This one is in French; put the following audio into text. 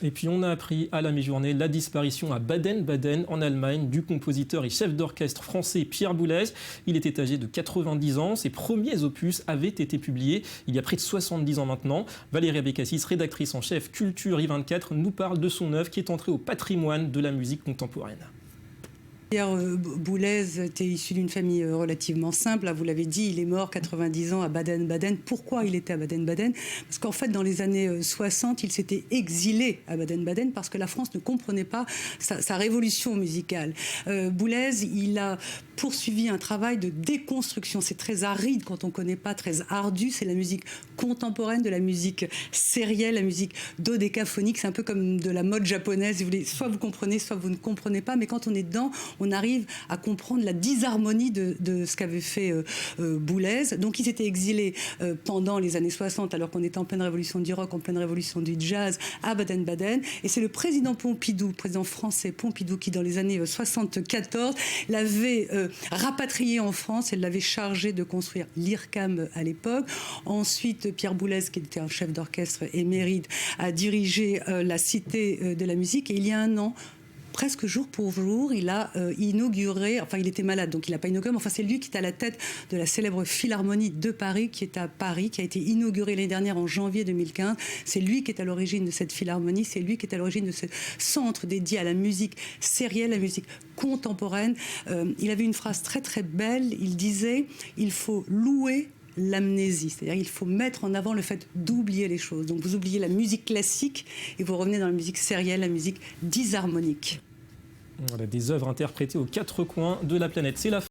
Et puis on a appris à la mi-journée la disparition à Baden-Baden en Allemagne du compositeur et chef d'orchestre français Pierre Boulez. Il était âgé de 90 ans. Ses premiers opus avaient été publiés il y a près de 70 ans maintenant. Valérie Abécassis, rédactrice en chef Culture I24, nous parle de son œuvre qui est entrée au patrimoine de la musique contemporaine. Pierre Boulez était issu d'une famille relativement simple. Là, vous l'avez dit, il est mort 90 ans à Baden-Baden. Pourquoi il était à Baden-Baden? Parce qu'en fait, dans les années 60, il s'était exilé à Baden-Baden parce que la France ne comprenait pas sa révolution musicale. Boulez, il a poursuivi un travail de déconstruction. C'est très aride quand on ne connaît pas, très ardu. C'est la musique contemporaine, de la musique sérielle, la musique dodécaphonique. C'est un peu comme de la mode japonaise. Soit vous comprenez, soit vous ne comprenez pas. Mais quand on est dedans, on arrive à comprendre la disharmonie de ce qu'avait fait Boulez. Donc il s'était exilé pendant les années 60, alors qu'on était en pleine révolution du rock, en pleine révolution du jazz, à Baden-Baden. Et c'est le président Pompidou, le président français Pompidou, qui dans les années 74 l'avait rapatrié en France et l'avait chargé de construire l'IRCAM à l'époque. Ensuite, Pierre Boulez, qui était un chef d'orchestre émérite, a dirigé la Cité de la musique. Et il y a un an, presque jour pour jour, il a inauguré, enfin il était malade donc il n'a pas inauguré, mais enfin c'est lui qui est à la tête de la célèbre Philharmonie de Paris, qui est à Paris, qui a été inaugurée l'année dernière en janvier 2015. C'est lui qui est à l'origine de cette Philharmonie, c'est lui qui est à l'origine de ce centre dédié à la musique sérielle, la musique contemporaine. Il avait une phrase très très belle, il disait « Il faut louer l'amnésie », c'est-à-dire il faut mettre en avant le fait d'oublier les choses. Donc vous oubliez la musique classique et vous revenez dans la musique sérielle, la musique disharmonique. Voilà, des œuvres interprétées aux quatre coins de la planète. C'est la